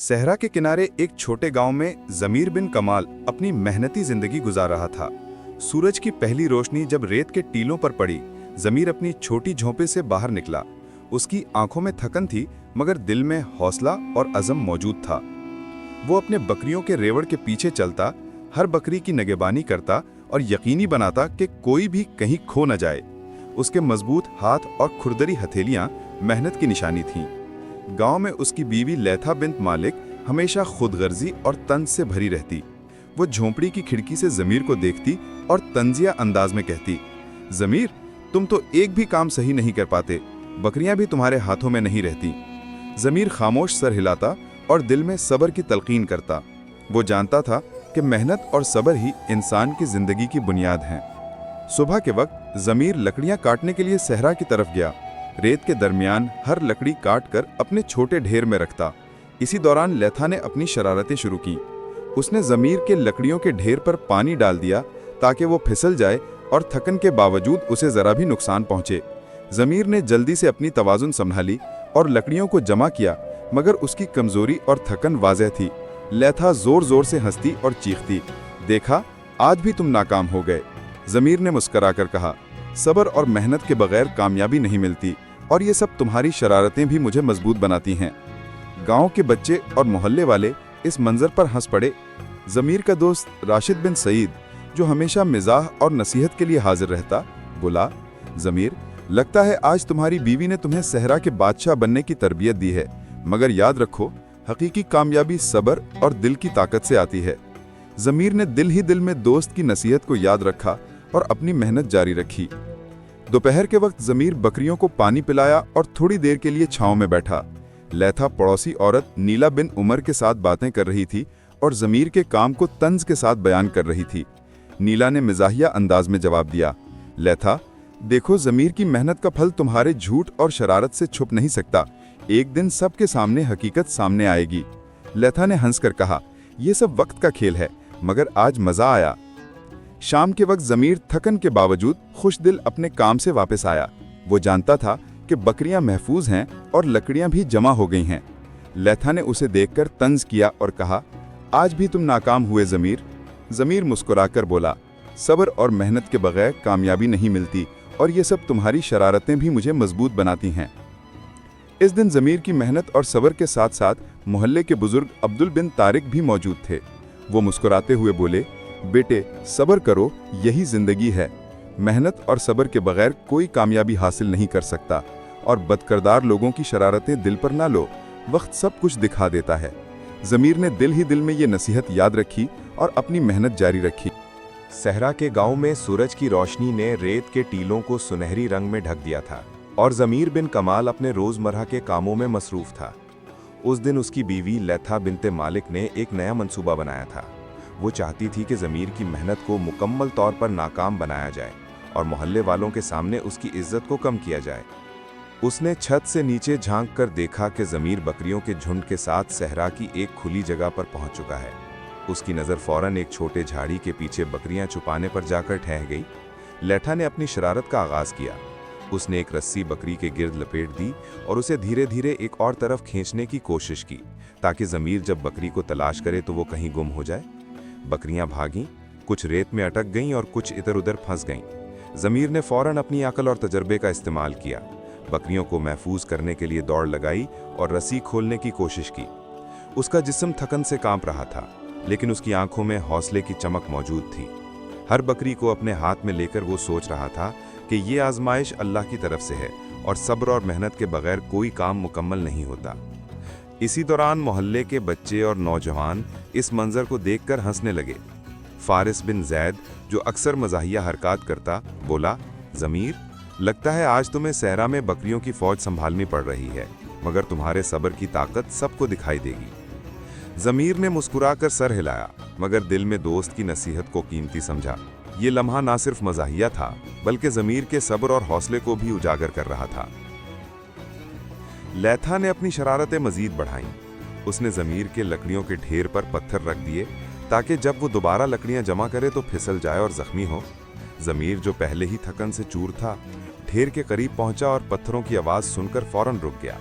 सहरा के किनारे एक छोटे गांव में जमीर बिन कमाल अपनी मेहनती जिंदगी गुजार रहा था। सूरज की पहली रोशनी जब रेत के टीलों पर पड़ी, जमीर अपनी छोटी झोंपड़े से बाहर निकला। उसकी आंखों में थकन थी, मगर दिल में हौसला और अज़म मौजूद था। वो अपने बकरियों के रेवड़ के पीछे चलता, हर बकरी की निगहबानी करता और यकीनी बनाता कि कोई भी कहीं खो न जाए। उसके मजबूत हाथ और खुरदरी हथेलियां मेहनत की निशानी थीं। गांव में उसकी बीवी लैथा बिन्त मालिक हमेशा खुदगर्जी और तंज से भरी रहती। वो झोंपड़ी की खिड़की से जमीर को देखती और तंजिया अंदाज में कहती, जमीर, तुम तो एक भी काम सही नहीं कर पाते, बकरियां भी तुम्हारे हाथों में नहीं रहती। जमीर खामोश सर हिलाता और दिल में सब्र की तलकीन करता। वो जानता था कि मेहनत और सब्र ही इंसान की जिंदगी की बुनियाद हैं। सुबह के वक्त जमीर लकड़ियां काटने के लिए सहरा की तरफ गया। रेत के दरमियान हर लकड़ी काट कर अपने छोटे ढेर में रखता। इसी दौरान लैथा ने अपनी शरारतें शुरू की। उसने जमीर के लकड़ियों के ढेर पर पानी डाल दिया ताकि वो फिसल जाए और थकन के बावजूद उसे जरा भी नुकसान पहुंचे। जमीर ने जल्दी से अपनी तवाजुन संभाली और लकड़ियों को जमा किया, मगर उसकी कमजोरी और थकन वाज़ेह थी। लैथा जोर जोर से हंसती और चीखती, देखा, आज भी तुम नाकाम हो गए। जमीर ने मुस्कराकर कहा, सब्र और मेहनत के बगैर कामयाबी नहीं मिलती, और ये सब तुम्हारी शरारतें भी मुझे मजबूत बनाती हैं। गांव के बच्चे और मोहल्ले वाले इस मंजर पर हंस पड़े। जमीर का दोस्त राशिद बिन सईद, जो हमेशा मिजाह और नसीहत के लिए हाजिर रहता, बोला, जमीर, लगता है आज तुम्हारी बीवी ने तुम्हें सहरा के बादशाह बनने की तरबियत दी है, मगर याद रखो, हकीकी कामयाबी सब्र और दिल की ताकत से आती है। जमीर ने दिल ही दिल में दोस्त की नसीहत को याद रखा और अपनी मेहनत जारी रखी। दोपहर के वक्त जमीर बकरियों को पानी पिलाया और थोड़ी देर के लिए छांव में बैठा। लैथा पड़ोसी औरत नीला बिन उमर के साथ बातें कर रही थी और जमीर के काम को तंज के साथ बयान कर रही थी। नीला ने मिजाहिया अंदाज में जवाब दिया, लैथा, देखो, जमीर की मेहनत का फल तुम्हारे झूठ और शरारत से छुप नहीं सकता। एक दिन सबके सामने हकीकत सामने आएगी। लैथा ने हंसकर कहा, यह सब वक्त का खेल है, मगर आज मजा आया। शाम के वक्त जमीर थकन के बावजूद खुश दिल अपने काम से वापस आया। वो जानता था कि बकरियां महफूज हैं और लकड़ियां भी जमा हो गई हैं। लैथा ने उसे देखकर तंज किया और कहा, आज भी तुम नाकाम हुए जमीर। जमीर मुस्कुराकर बोला, सब्र और मेहनत के बगैर कामयाबी नहीं मिलती, और ये सब तुम्हारी शरारतें भी मुझे मजबूत बनाती हैं। इस दिन जमीर की मेहनत और सब्र के साथ साथ मोहल्ले के बुजुर्ग अब्दुल बिन तारिक भी मौजूद थे। वो मुस्कुराते हुए बोले, बेटे, सब्र करो, यही जिंदगी है। मेहनत और सब्र के बगैर कोई कामयाबी हासिल नहीं कर सकता, और बदकिरदार लोगों की शरारतें दिल पर ना लो, वक्त सब कुछ दिखा देता है। जमीर ने दिल ही दिल में ये नसीहत याद रखी और अपनी मेहनत जारी रखी। सहरा के गांव में सूरज की रोशनी ने रेत के टीलों को सुनहरी रंग में ढक दिया था, और जमीर बिन कमाल अपने रोजमर्रा के कामों में मसरूफ था। उस दिन उसकी बीवी लैथा बिन्ते मालिक ने एक नया मंसूबा बनाया था। वो चाहती थी कि जमीर की मेहनत को मुकम्मल तौर पर नाकाम बनाया जाए और मोहल्ले वालों के सामने उसकी इज्जत को कम किया जाए। उसने छत से नीचे झांक कर देखा कि जमीर बकरियों के झुंड के साथ सहरा की एक खुली जगह पर पहुंच चुका है। उसकी नज़र फौरन एक छोटे झाड़ी के पीछे बकरियां छुपाने पर जाकर ठहर गई। लैठा ने अपनी शरारत का आगाज किया। उसने एक रस्सी बकरी के गिर्द लपेट दी और उसे धीरे धीरे एक और तरफ खींचने की कोशिश की, ताकि जमीर जब बकरी को तलाश करे तो वो कहीं गुम हो जाए। बकरियां भागीं, कुछ रेत में अटक गईं और कुछ इधर उधर फंस गईं। जमीर ने फौरन अपनी अकल और तजर्बे का इस्तेमाल किया। बकरियों को महफूज करने के लिए दौड़ लगाई और रस्सी खोलने की कोशिश की। उसका जिस्म थकन से कांप रहा था, लेकिन उसकी आंखों में हौसले की चमक मौजूद थी। हर बकरी को अपने हाथ में लेकर वो सोच रहा था कि ये आजमाइश अल्लाह की तरफ से है, और सब्र और मेहनत के बगैर कोई काम मुकम्मल नहीं होता। इसी दौरान मोहल्ले के बच्चे और नौजवान इस मंजर को देखकर हंसने लगे। फारिस बिन जैद, जो अक्सर मजाहिया हरकत करता, बोला, जमीर, लगता है आज तुम्हें सहरा में बकरियों की फौज संभालनी पड़ रही है, मगर तुम्हारे सब्र की ताकत सबको दिखाई देगी। जमीर ने मुस्कुराकर सर हिलाया, मगर दिल में दोस्त की नसीहत को कीमती समझा। ये लम्हा ना सिर्फ मजाहिया था, बल्कि जमीर के सब्र और हौसले को भी उजागर कर रहा था। लैथा ने अपनी शरारतें मजीद बढ़ाईं। उसने जमीर के लकड़ियों के ढेर पर पत्थर रख दिए, ताकि जब वो दोबारा लकड़ियां जमा करे तो फिसल जाए और जख्मी हो। जमीर, जो पहले ही थकन से चूर था, ढेर के करीब पहुंचा और पत्थरों की आवाज सुनकर फौरन रुक गया।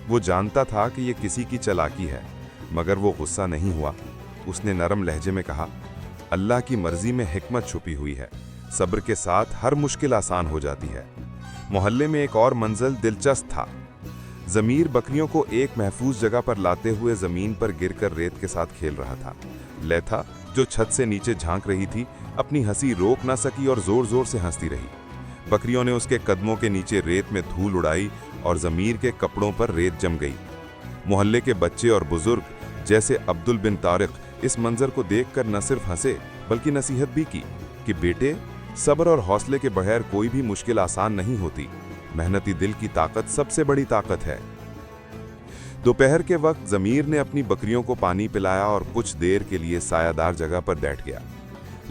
वो जानता था कि ये किसी की चालाकी है, मगर वो गुस्सा नहीं हुआ। उसने नरम लहजे में कहा, अल्लाह की मर्जी में हिकमत छुपी हुई है, सब्र के साथ हर मुश्किल आसान हो जाती है। मोहल्ले में एक और मंजर दिलचस्प था। ज़मीर बकरियों को एक महफूज जगह पर लाते हुए ज़मीन पर गिरकर रेत के साथ खेल रहा था। लेथा, जो छत से नीचे झांक रही थी, अपनी हंसी रोक ना सकी और जोर जोर से हंसती रही। बकरियों ने उसके कदमों के नीचे रेत में धूल उड़ाई और ज़मीर के कपड़ों पर रेत जम गई। मोहल्ले के बच्चे और बुजुर्ग जैसे अब्दुल बिन तारिक इस मंजर को देखकर न सिर्फ हंसे बल्कि नसीहत भी की कि बेटे, सब्र और हौसले के बगैर कोई भी मुश्किल आसान नहीं होती। मेहनती दिल की ताकत सबसे बड़ी ताकत है। दोपहर के वक्त ज़मीर ने अपनी बकरियों को पानी पिलाया और कुछ देर के लिए सायादार जगह पर बैठ गया।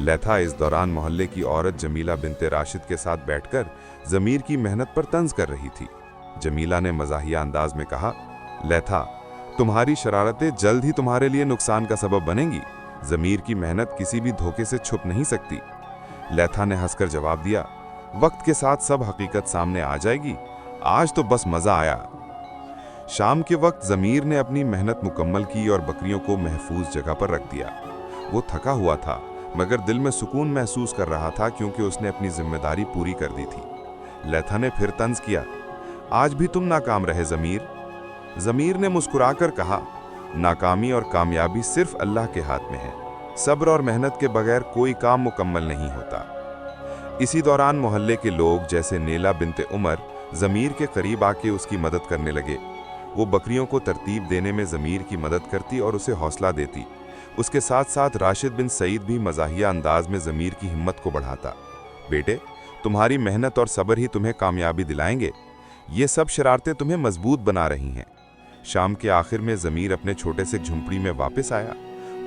लेथा इस दौरान मोहल्ले की औरत जमीला बिनते राशिद के साथ बैठकर ज़मीर की मेहनत पर तंज कर रही थी। जमीला ने मज़ाहिया अंदाज में कहा, लेथा, तुम्हारी शरारतें जल्द ही तुम्हारे लिए नुकसान का सबब बनेंगी। ज़मीर की मेहनत किसी भी धोखे से छुप नहीं सकती। लेथा ने हंसकर जवाब दिया, वक्त के साथ सब हकीकत सामने आ जाएगी, आज तो बस मज़ा आया। शाम के वक्त ज़मीर ने अपनी मेहनत मुकम्मल की और बकरियों को महफूज जगह पर रख दिया। वो थका हुआ था मगर दिल में सुकून महसूस कर रहा था क्योंकि उसने अपनी जिम्मेदारी पूरी कर दी थी। लेथा ने फिर तंज किया, आज भी तुम नाकाम रहे ज़मीर। ज़मीर ने मुस्कुराकर कहा, नाकामी और कामयाबी सिर्फ अल्लाह के हाथ में है। सब्र और मेहनत के बगैर कोई काम मुकम्मल नहीं होता। इसी दौरान मोहल्ले के लोग जैसे नेला बिनते उमर ज़मीर के करीब आके उसकी मदद करने लगे। वो बकरियों को तरतीब देने में ज़मीर की मदद करती और उसे हौसला देती। उसके साथ साथ राशिद बिन सईद भी मज़ाहिया अंदाज में ज़मीर की हिम्मत को बढ़ाता। बेटे, तुम्हारी मेहनत और सब्र ही तुम्हें कामयाबी दिलाएंगे। ये सब शरारतें तुम्हें मजबूत बना रही हैं। शाम के आखिर में ज़मीर अपने छोटे से झुंपड़ी में वापस आया।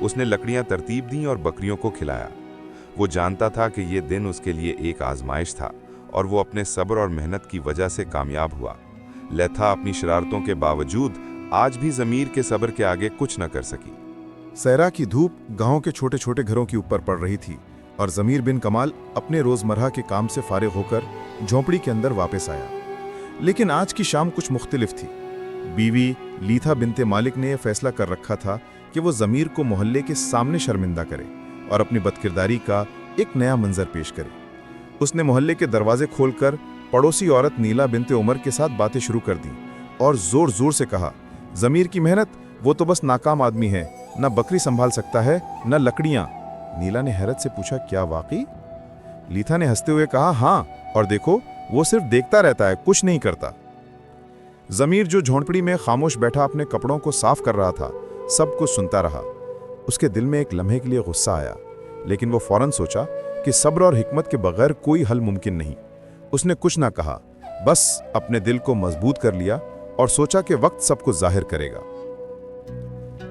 उसने लकड़ियां तरतीब दी और बकरियों को खिलाया। वो जानता था कि ये दिन उसके लिए एक आजमाइश था और वो अपने सब्र और मेहनत की वजह से कामयाब हुआ। लेथा अपनी शरारतों के बावजूद आज भी ज़मीर के सब्र के आगे कुछ न कर सकी। सहरा की धूप गांव के छोटे छोटे घरों के ऊपर पड़ रही थी और ज़मीर बिन कमाल अपने रोज़मर्रा के काम से फारिग होकर झोंपड़ी के अंदर वापस आया। लेकिन आज की शाम कुछ मुख्तलिफ थी। बीवी लीथा बिनते मालिक ने यह फैसला कर रखा था कि वो ज़मीर को मोहल्ले के सामने शर्मिंदा करे और अपनी बदकिरदारी का एक नया मंजर पेश करे। उसने मोहल्ले के दरवाजे खोलकर पड़ोसी औरत नीला बिनते उमर के साथ बातें शुरू कर दी और जोर जोर से कहा, ज़मीर की मेहनत, वो तो बस नाकाम आदमी है, न बकरी संभाल सकता है न लकड़ियां। नीला ने हैरत से पूछा, क्या वाकई? लीथा ने हंसते हुए कहा, हाँ, और देखो, वो सिर्फ देखता रहता है, कुछ नहीं करता। ज़मीर जो झोंपड़ी में खामोश बैठा अपने कपड़ों को साफ कर रहा था, सब कुछ सुनता रहा। उसके दिल में एक लम्हे के लिए गुस्सा आया, लेकिन वो फौरन सोचा कि सब्र और हिकमत के बगैर कोई हल मुमकिन नहीं। उसने कुछ ना कहा, बस अपने दिल को मजबूत कर लिया और सोचा कि वक्त सबको जाहिर करेगा।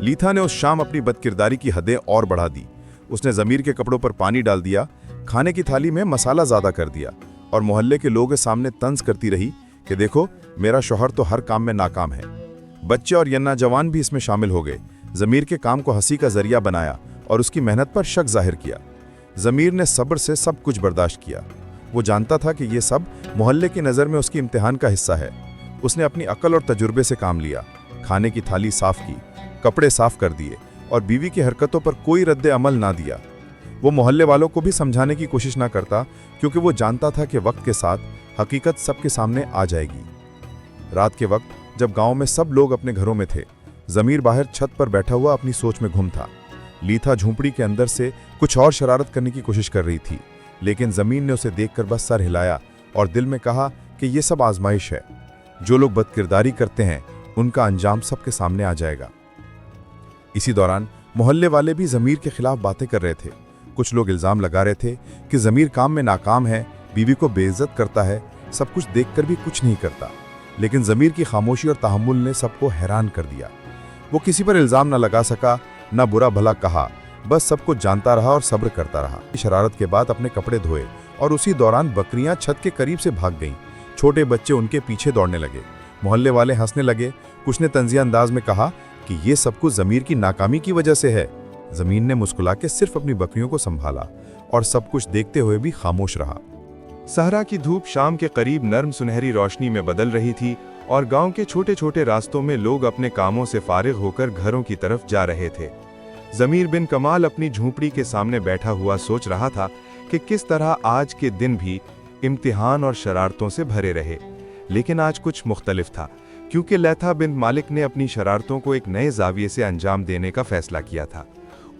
लीथा ने उस शाम अपनी बदकिरदारी की हदें और बढ़ा दी। उसने ज़मीर के कपड़ों पर पानी डाल दिया, खाने की थाली में मसाला ज़्यादा कर दिया और मोहल्ले के लोगों के सामने तंज करती रही कि देखो, मेरा शौहर तो हर काम में नाकाम है। बच्चे और यन्ना जवान भी इसमें शामिल हो गए। ज़मीर के काम को हंसी का जरिया बनाया और उसकी मेहनत पर शक जाहिर किया। ज़मीर ने सब्र से सब कुछ बर्दाश्त किया। वो जानता था कि ये सब मोहल्ले की नज़र में उसकी इम्तिहान का हिस्सा है। उसने अपनी अकल और तजुर्बे से काम लिया, खाने की थाली साफ की, कपड़े साफ कर दिए और बीवी की हरकतों पर कोई रद्द अमल ना दिया। वो मोहल्ले वालों को भी समझाने की कोशिश ना करता क्योंकि वो जानता था कि वक्त के साथ हकीकत सबके सामने आ जाएगी। रात के वक्त जब गांव में सब लोग अपने घरों में थे, ज़मीर बाहर छत पर बैठा हुआ अपनी सोच में गुम था। लीथा झोंपड़ी के अंदर से कुछ और शरारत करने की कोशिश कर रही थी, लेकिन ज़मीन ने उसे देखकर बस सर हिलाया और दिल में कहा कि ये सब आजमाइश है। जो लोग बदकिरदारी करते हैं उनका अंजाम सबके सामने आ जाएगा। इसी दौरान मोहल्ले वाले भी ज़मीर के खिलाफ बातें कर रहे थे। कुछ लोग इल्ज़ाम लगा रहे थे कि ज़मीर काम में नाकाम है, बीवी को बेइज्जत करता है, सब कुछ देखकर भी कुछ नहीं करता। लेकिन ज़मीर की खामोशी और तहम्मुल ने सबको हैरान कर दिया। वो किसी पर इल्ज़ाम न लगा सका, न बुरा भला कहा, बस सब कुछ जानता रहा और सब्र करता रहा। शरारत के बाद अपने कपड़े धोए और उसी दौरान बकरियां छत के करीब से भाग गईं। छोटे बच्चे उनके पीछे दौड़ने लगे। मोहल्ले वाले हंसने लगे। कुछ ने तंजिया अंदाज में कहा कि ये सब कुछ ज़मीर की नाकामी की वजह से है। ज़मीन ने मुस्कुरा के सिर्फ अपनी बकरियों को संभाला और सब कुछ देखते हुए भी खामोश रहा। सहरा की धूप शाम के करीब नर्म सुनहरी रोशनी में बदल रही थी और गांव के छोटे छोटे रास्तों में लोग अपने कामों से फारिग होकर घरों की तरफ जा रहे थे। ज़मीर बिन कमाल अपनी झोंपड़ी के सामने बैठा हुआ सोच रहा था कि किस तरह आज के दिन भी इम्तिहान और शरारतों से भरे रहे। लेकिन आज कुछ मुख्तलिफ था, क्योंकि लैथा बिन मालिक ने अपनी शरारतों को एक नए जाविये से अंजाम देने का फैसला किया था।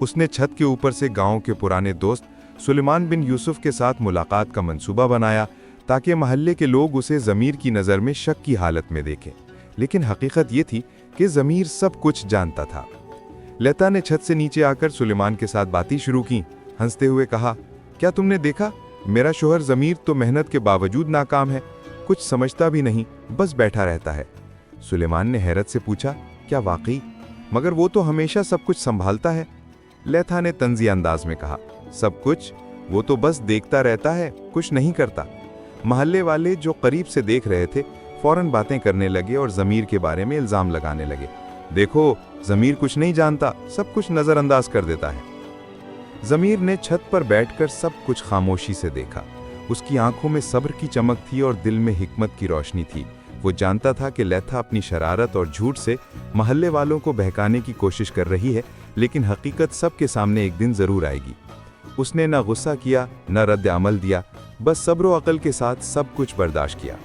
उसने छत के ऊपर से गांव के पुराने दोस्त सुलेमान बिन यूसुफ के साथ मुलाकात का मंसूबा बनाया, ताकि महल्ले के लोग उसे ज़मीर की नज़र में शक की हालत में देखें। लेकिन हकीकत ये थी कि ज़मीर सब कुछ जानता था। लता ने छत से नीचे आकर सुलेमान के साथ बातें शुरू की। हंसते हुए कहा, क्या तुमने देखा, मेरा शोहर ज़मीर तो मेहनत के बावजूद नाकाम है, कुछ समझता भी नहीं, बस बैठा रहता है। सुलेमान ने हैरत से पूछा, क्या वाकई? मगर वो तो हमेशा सब कुछ संभालता है। लता ने तंज़ी अंदाज में कहा, सब कुछ? वो तो बस देखता रहता है, कुछ नहीं करता। महल्ले वाले जो करीब से देख रहे थे फौरन बातें करने लगे और ज़मीर के बारे में इल्ज़ाम लगाने लगे। देखो, ज़मीर कुछ नहीं जानता, सब कुछ नज़रअंदाज कर देता है। ज़मीर ने छत पर बैठकर सब कुछ खामोशी से देखा। उसकी आंखों में सब्र की चमक थी और दिल में हिकमत की रोशनी थी। वो जानता था कि लैथा अपनी शरारत और झूठ से महल्ले वालों को बहकाने की कोशिश कर रही है, लेकिन हकीकत सबके सामने एक दिन ज़रूर आएगी। उसने न गुस्सा किया न रद्द अमल दिया, बस सब्र व अकल के साथ सब कुछ बर्दाश्त किया।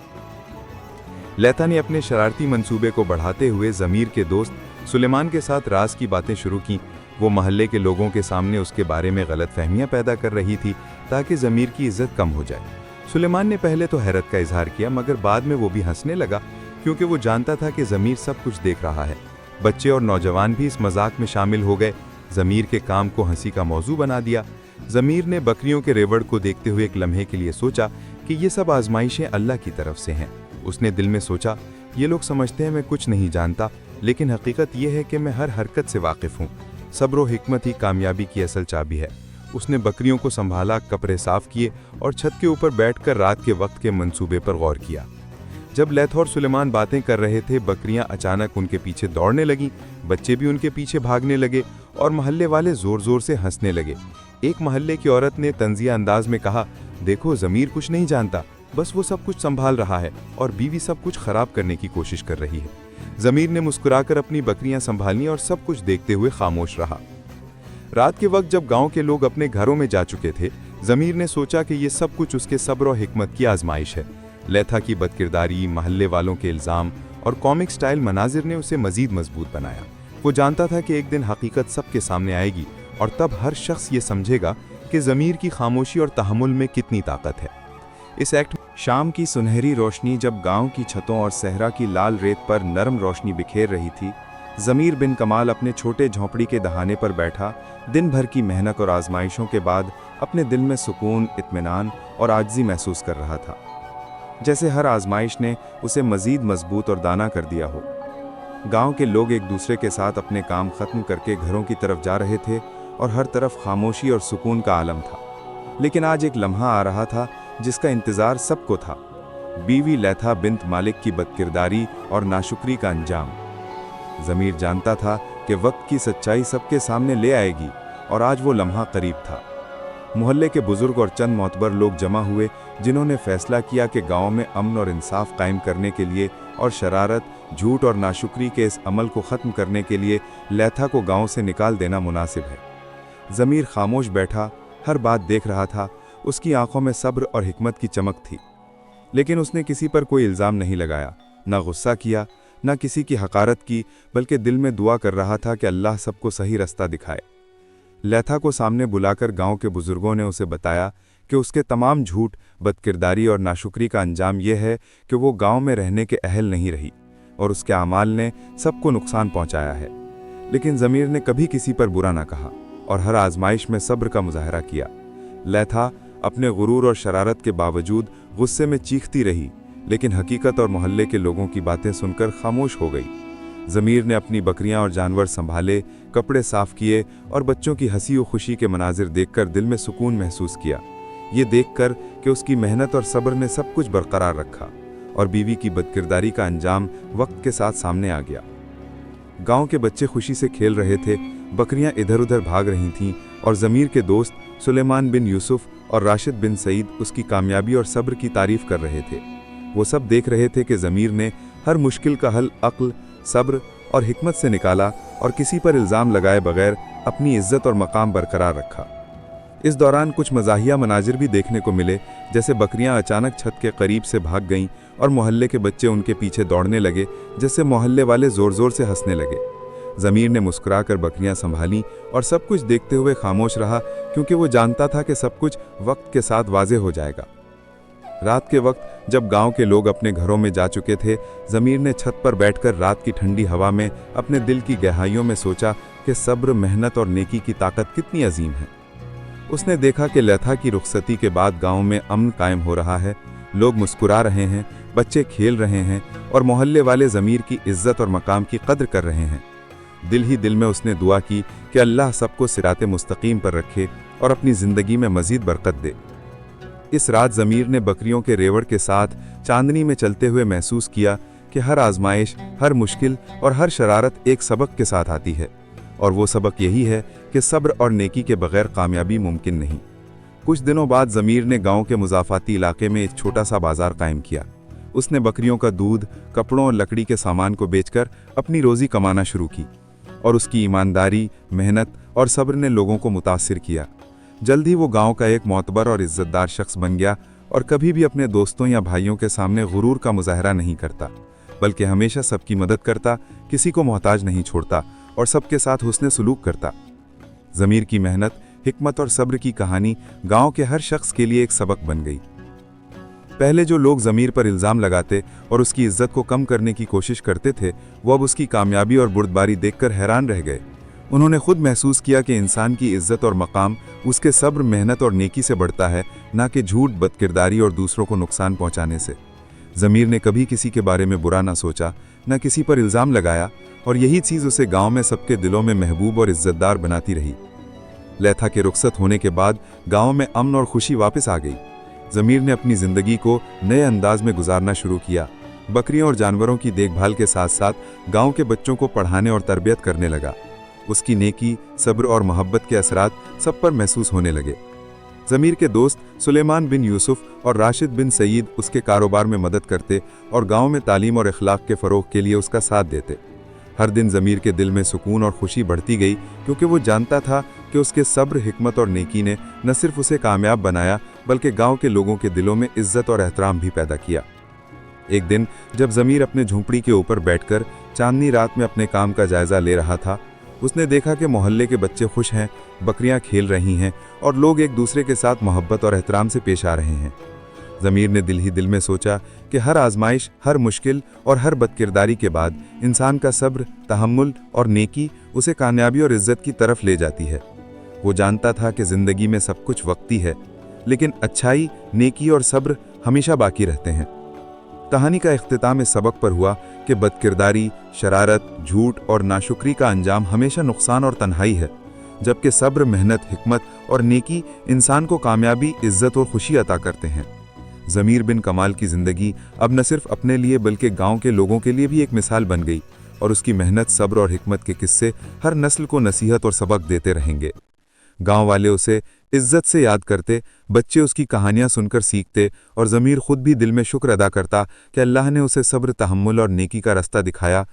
लैथा ने अपने शरारती मंसूबे को बढ़ाते हुए ज़मीर के दोस्त सुलेमान के साथ राज की बातें शुरू की। वो महल्ले के लोगों के सामने उसके बारे में गलतफहमियां पैदा कर रही थी, ताकि ज़मीर की इज्जत कम हो जाए। सुलेमान ने पहले तो हैरत का इजहार किया, मगर बाद में वो भी हंसने लगा, क्योंकि वो जानता था कि ज़मीर सब कुछ देख रहा है। बच्चे और नौजवान भी इस मजाक में शामिल हो गए। ज़मीर के काम को हंसी का मौजू बना दिया। ज़मीर ने बकरियों के रेवड़ को देखते हुए एक लम्हे के लिए सोचा कि ये सब आजमाइशें अल्लाह की तरफ से हैं। उसने दिल में सोचा, ये लोग समझते हैं मैं कुछ नहीं जानता, लेकिन हकीकत ये है कि मैं हर हरकत से वाकिफ़ हूँ। सब्र व हिकमत ही कामयाबी की असल चाबी है। उसने बकरियों को संभाला, कपड़े साफ किए और छत के ऊपर बैठकर रात के वक्त के मंसूबे पर गौर किया। जब लैथा और सुलेमान बातें कर रहे थे, बकरियां अचानक उनके पीछे दौड़ने लगीं, बच्चे भी उनके पीछे भागने लगे और महल्ले वाले जोर जोर से हंसने लगे। एक महल्ले की औरत ने तंजिया अंदाज में कहा, देखो, ज़मीर कुछ नहीं जानता, बस वो सब कुछ संभाल रहा है और बीवी सब कुछ खराब करने की कोशिश कर रही है। ज़मीर ने मुस्कुराकर अपनी बकरियां संभाली और सब कुछ देखते हुए खामोश रहा। रात के वक्त जब गांव के लोग अपने घरों में जा चुके थे, ज़मीर ने सोचा कि ये सब कुछ उसके सब्र और हिकमत की आजमाइश है। लैथा की बदकिरदारी, महल्ले वालों के इल्ज़ाम और कॉमिक स्टाइल मनाजिर ने उसे मज़ीद मजबूत बनाया। वो जानता था कि एक दिन हकीकत सबके सामने आएगी और तब हर शख्स ये समझेगा कि ज़मीर की खामोशी और तहम्मुल में कितनी ताकत है। इस एक्ट शाम की सुनहरी रोशनी जब गांव की छतों और सहरा की लाल रेत पर नरम रोशनी बिखेर रही थी, ज़मीर बिन कमाल अपने छोटे झोंपड़ी के दहाने पर बैठा दिन भर की मेहनत और आजमाइशों के बाद अपने दिल में सुकून, इत्मीनान और आजिज़ी महसूस कर रहा था। जैसे हर आजमाइश ने उसे मज़ीद मजबूत और दाना कर दिया हो। गांव के लोग एक दूसरे के साथ अपने काम ख़त्म करके घरों की तरफ जा रहे थे और हर तरफ खामोशी और सुकून का आलम था। लेकिन आज एक लम्हा आ रहा था जिसका इंतज़ार सबको था, बीवी लैथा बिन्त मालिक की बदकिरदारी और नाशुक्री का अंजाम। ज़मीर जानता था कि वक्त की सच्चाई सबके सामने ले आएगी और आज वो लम्हा करीब था। मोहल्ले के बुजुर्ग और चंद मोतबर लोग जमा हुए, जिन्होंने फैसला किया कि गांव में अमन और इंसाफ कायम करने के लिए और शरारत, झूठ और नाशुक्री के इस अमल को ख़त्म करने के लिए लैथा को गांव से निकाल देना मुनासिब है। ज़मीर खामोश बैठा हर बात देख रहा था। उसकी आंखों में सब्र और हिकमत की चमक थी, लेकिन उसने किसी पर कोई इल्ज़ाम नहीं लगाया, न गुस्सा किया, न किसी की हकारत की, बल्कि दिल में दुआ कर रहा था कि अल्लाह सबको सही रास्ता दिखाए। लैथा को सामने बुलाकर गांव के बुजुर्गों ने उसे बताया कि उसके तमाम झूठ, बदकिरदारी और नाशुक्री का अंजाम यह है कि वो गांव में रहने के अहल नहीं रही और उसके अमाल ने सबको नुकसान पहुंचाया है। लेकिन ज़मीर ने कभी किसी पर बुरा ना कहा और हर आजमाइश में सब्र का मुजाहरा किया। लैथा अपने गुरूर और शरारत के बावजूद गुस्से में चीखती रही, लेकिन हकीकत और मोहल्ले के लोगों की बातें सुनकर खामोश हो गई। ज़मीर ने अपनी बकरियां और जानवर संभाले, कपड़े साफ किए और बच्चों की हंसी और खुशी के मनाजिर देखकर दिल में सुकून महसूस किया। ये देखकर कि उसकी मेहनत और सब्र ने सब कुछ बरकरार रखा और बीवी की बदकिरदारी का अंजाम वक्त के साथ सामने आ गया। गांव के बच्चे खुशी से खेल रहे थे, बकरियां इधर उधर भाग रही थीं और ज़मीर के दोस्त सुलेमान बिन यूसुफ और राशिद बिन सईद उसकी कामयाबी और सब्र की तारीफ कर रहे थे। वो सब देख रहे थे कि ज़मीर ने हर मुश्किल का हल अक्ल, सब्र और हिकमत से निकाला और किसी पर इल्ज़ाम लगाए बगैर अपनी इज्जत और मकाम बरकरार रखा। इस दौरान कुछ मज़ाहिया मनाजिर भी देखने को मिले, जैसे बकरियां अचानक छत के करीब से भाग गईं और मोहल्ले के बच्चे उनके पीछे दौड़ने लगे, जिससे मोहल्ले वाले ज़ोर ज़ोर से हंसने लगे। ज़मीर ने मुस्कुराकर बकरियां संभालीं और सब कुछ देखते हुए खामोश रहा, क्योंकि वो जानता था कि सब कुछ वक्त के साथ वाज़ेह हो जाएगा। रात के वक्त जब गांव के लोग अपने घरों में जा चुके थे, ज़मीर ने छत पर बैठकर रात की ठंडी हवा में अपने दिल की गहराइयों में सोचा कि सब्र, मेहनत और नेकी की ताकत कितनी अजीम है। उसने देखा कि लैथा की रुखसती के बाद गांव में अमन कायम हो रहा है, लोग मुस्कुरा रहे हैं, बच्चे खेल रहे हैं और मोहल्ले वाले ज़मीर की इज्जत और मकाम की कद्र कर रहे हैं। दिल ही दिल में उसने दुआ की कि अल्लाह सबको सिराते मुस्तकीम पर रखे और अपनी ज़िंदगी में मज़ीद बरकत दे। इस रात ज़मीर ने बकरियों के रेवड़ के साथ चांदनी में चलते हुए महसूस किया कि हर आजमाइश, हर मुश्किल और हर शरारत एक सबक के साथ आती है, और वो सबक यही है कि सब्र और नेकी के बगैर कामयाबी मुमकिन नहीं। कुछ दिनों बाद ज़मीर ने गांव के मुज़ाफ़ाती इलाके में एक छोटा सा बाज़ार कायम किया। उसने बकरियों का दूध, कपड़ों और लकड़ी के सामान को बेचकर अपनी रोज़ी कमाना शुरू की, और उसकी ईमानदारी, मेहनत और सब्र ने लोगों को मुतासिर किया। जल्द ही वो गांव का एक मोतबर और इज़्ज़तदार शख्स बन गया और कभी भी अपने दोस्तों या भाइयों के सामने गुरूर का मुजाहरा नहीं करता, बल्कि हमेशा सबकी मदद करता, किसी को मोहताज नहीं छोड़ता और सबके साथ हुस्ने सुलूक करता। ज़मीर की मेहनत, हिकमत और सब्र की कहानी गांव के हर शख्स के लिए एक सबक बन गई। पहले जो लोग ज़मीर पर इल्ज़ाम लगाते और उसकी इज्जत को कम करने की कोशिश करते थे, वो अब उसकी कामयाबी और बुर्दबारी देखकर हैरान रह गए। उन्होंने खुद महसूस किया कि इंसान की इज्जत और मकाम उसके सब्र, मेहनत और नेकी से बढ़ता है, ना कि झूठ, बदकिरदारी और दूसरों को नुकसान पहुंचाने से। ज़मीर ने कभी किसी के बारे में बुरा ना सोचा, ना किसी पर इल्ज़ाम लगाया, और यही चीज़ उसे गांव में सबके दिलों में महबूब और इज्जतदार बनाती रही। लैथा के रुखसत होने के बाद गांव में अमन और खुशी वापस आ गई। ज़मीर ने अपनी ज़िंदगी को नए अंदाज में गुजारना शुरू किया। बकरियों और जानवरों की देखभाल के साथ साथ गांव के बच्चों को पढ़ाने और तरबियत करने लगा। उसकी नेकी, सब्र और मोहब्बत के असरात सब पर महसूस होने लगे। ज़मीर के दोस्त सुलेमान बिन यूसुफ और राशिद बिन सईद उसके कारोबार में मदद करते और गांव में तालीम और इखलाक के फ़रोग़ के लिए उसका साथ देते। हर दिन ज़मीर के दिल में सुकून और खुशी बढ़ती गई, क्योंकि वो जानता था कि उसके सब्र, हिकमत और नेकी ने न सिर्फ उसे कामयाब बनाया, बल्कि गांव के लोगों के दिलों में इज्जत और एहतराम भी पैदा किया। एक दिन जब ज़मीर अपने झोंपड़ी के ऊपर बैठकर चांदनी रात में अपने काम का जायज़ा ले रहा था, उसने देखा कि मोहल्ले के बच्चे खुश हैं, बकरियां खेल रही हैं और लोग एक दूसरे के साथ मोहब्बत और एहतराम से पेश आ रहे हैं। ज़मीर ने दिल ही दिल में सोचा कि हर आजमाइश, हर मुश्किल और हर बदकिरदारी के बाद इंसान का सब्र, तहम्मुल और नेकी उसे कामयाबी और इज्जत की तरफ ले जाती है। वो जानता था कि ज़िंदगी में सब कुछ वक्ती है, लेकिन अच्छाई, नेकी और सब्र हमेशा बाकी रहते हैं। कहानी का इख्तिताम इस सबक पर हुआ कि बदकिरदारी, शरारत, झूठ और नाशुक्री का अंजाम हमेशा नुकसान और तन्हाई है, जबकि सब्र, मेहनत, हिकमत और नेकी इंसान को कामयाबी, इज्जत और खुशी अता करते हैं। ज़मीर बिन कमाल की ज़िंदगी अब न सिर्फ अपने लिए बल्कि गांव के लोगों के लिए भी एक मिसाल बन गई, और उसकी मेहनत, सब्र और हिकमत के किस्से हर नस्ल को नसीहत और सबक देते रहेंगे। गांव वाले उसे इज्जत से याद करते, बच्चे उसकी कहानियां सुनकर सीखते और ज़मीर खुद भी दिल में शुक्र अदा करता कि अल्लाह ने उसे सब्र, तहम्मुल और नेकी का रास्ता दिखाया